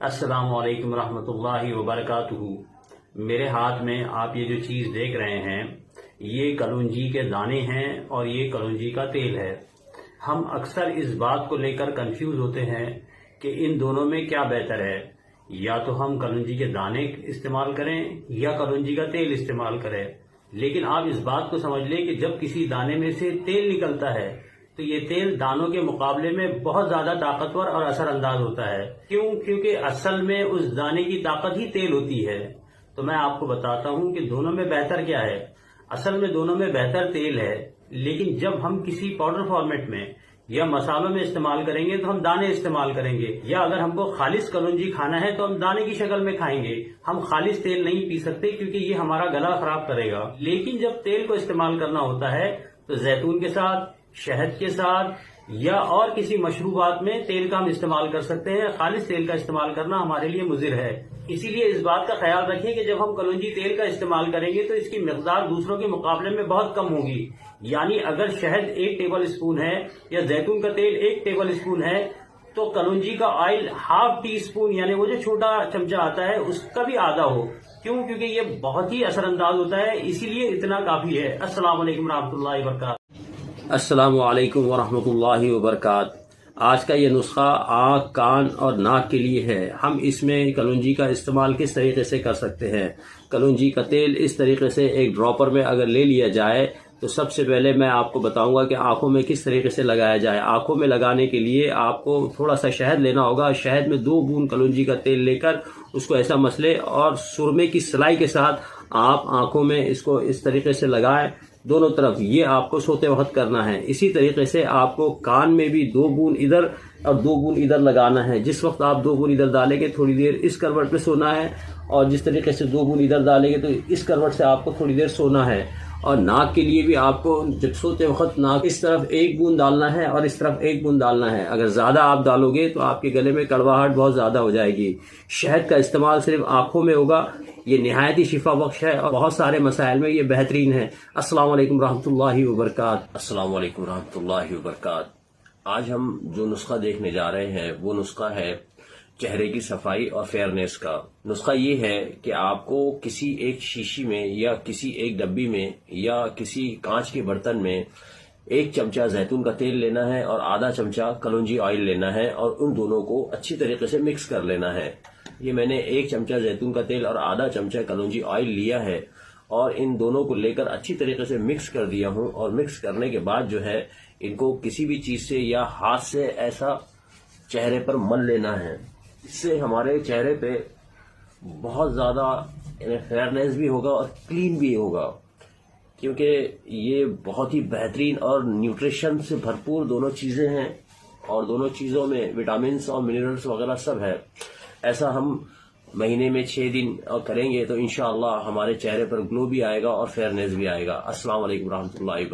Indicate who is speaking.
Speaker 1: अस्सलामु अलैकुम रहमतुल्लाहि व बरकातुहू। मेरे हाथ में आप ये जो चीज़ देख रहे हैं ये कलौंजी के दाने हैं और ये कलौंजी का तेल है। हम अक्सर इस बात को लेकर कंफ्यूज होते हैं कि इन दोनों में क्या बेहतर है, या तो हम कलौंजी के दाने इस्तेमाल करें या कलौंजी का तेल इस्तेमाल करें। लेकिन आप इस बात को समझ लें कि जब किसी दाने में से तेल निकलता है तो ये तेल दानों के मुकाबले में बहुत ज्यादा ताकतवर और असरअंदाज होता है। क्योंकि असल में उस दाने की ताकत ही तेल होती है। तो मैं आपको बताता हूं कि दोनों में बेहतर क्या है। असल में दोनों में बेहतर तेल है, लेकिन जब हम किसी पाउडर फॉर्मेट में या मसालों में इस्तेमाल करेंगे तो हम दाने इस्तेमाल करेंगे, या अगर हमको खालिस कलौंजी खाना है तो हम दाने की शक्ल में खाएंगे। हम खालिस तेल नहीं पी सकते क्योंकि ये हमारा गला खराब करेगा। लेकिन जब तेल को इस्तेमाल करना होता है तो जैतून के साथ, शहद के साथ या और किसी मशरूबात में तेल का हम इस्तेमाल कर सकते हैं। खालिस तेल का इस्तेमाल करना हमारे लिए मुजिर है। इसीलिए इस बात का ख्याल रखिए कि जब हम कलौंजी तेल का इस्तेमाल करेंगे तो इसकी मिकदार दूसरों के मुकाबले में बहुत कम होगी। यानी अगर शहद 1 टेबल स्पून है या जैतून का तेल 1 टेबल स्पून है तो कलौंजी का ऑयल ½ टी स्पून, यानी वो जो छोटा चमचा आता है उसका भी आधा हो। क्योंकि ये बहुत ही असरअंदाज होता है, इसीलिए इतना काफी है। अस्सलाम वालेकुम रहमतुल्लाहि व बरकातुहू।
Speaker 2: अस्सलामु अलैकुम वरहमतुल्लाहि वबरकात। आज का ये नुस्खा आँख, कान और नाक के लिए है। हम इसमें कलौंजी का इस्तेमाल किस तरीके से कर सकते हैं। कलौंजी का तेल इस तरीके से एक ड्रॉपर में अगर ले लिया जाए तो सबसे पहले मैं आपको बताऊंगा कि आंखों में किस तरीके से लगाया जाए। आंखों में लगाने के लिए आपको थोड़ा सा शहद लेना होगा। शहद में 2 बूंद कलौंजी का तेल लेकर उसको ऐसा मसले और सुरमे की सिलाई के साथ आप आंखों में इसको इस तरीके से लगाएं, दोनों तरफ। ये आपको सोते वक्त करना है। इसी तरीके से आपको कान में भी 2 बूंद इधर और 2 बूंद इधर लगाना है। जिस वक्त आप 2 बूंद इधर डालेंगे थोड़ी देर इस करवट पे सोना है, और जिस तरीके से 2 बूंद इधर डालेंगे तो इस करवट से आपको थोड़ी देर सोना है। और नाक के लिए भी आपको जब सोते वक्त नाक इस तरफ 1 बूंद डालना है और इस तरफ 1 बूंद डालना है। अगर ज्यादा आप डालोगे तो आपके गले में कड़वाहट बहुत ज्यादा हो जाएगी। शहद का इस्तेमाल सिर्फ आंखों में होगा। ये निहायत ही शिफा बख्श है और बहुत सारे मसाइल में ये बेहतरीन है। अस्सलाम वालेकुम रहमतुल्लाहि व बरकातुहू।
Speaker 1: अस्सलाम वालेकुम रहमतुल्लाहि व बरकातुहू। आज हम जो नुस्खा देखने जा रहे हैं वो नुस्खा है चेहरे की सफाई और फेयरनेस का। नुस्खा ये है कि आपको किसी एक शीशी में या किसी एक डब्बी में या किसी कांच के बर्तन में 1 चमचा जैतून का तेल लेना है और आधा चमचा कलौंजी ऑयल लेना है और उन दोनों को अच्छी तरीके से मिक्स कर लेना है। ये मैंने 1 चमचा जैतून का तेल और आधा चमचा कलौंजी ऑयल लिया है और इन दोनों को लेकर अच्छी तरीके से मिक्स कर दिया हूं। और मिक्स करने के बाद जो है इनको किसी भी चीज से या हाथ से ऐसा चेहरे पर मल लेना है। इससे हमारे चेहरे पे बहुत ज्यादा फेयरनेस भी होगा और क्लीन भी होगा, क्योंकि ये बहुत ही बेहतरीन और न्यूट्रिशन से भरपूर दोनों चीजें हैं और दोनों चीजों में विटामिन और मिनरल्स वगैरह सब है। ऐसा हम महीने में 6 दिन करेंगे तो इंशाअल्लाह हमारे चेहरे पर ग्लो भी आएगा और फेयरनेस भी आएगा। अस्सलाम वालेकुम रहमतुल्लाहि।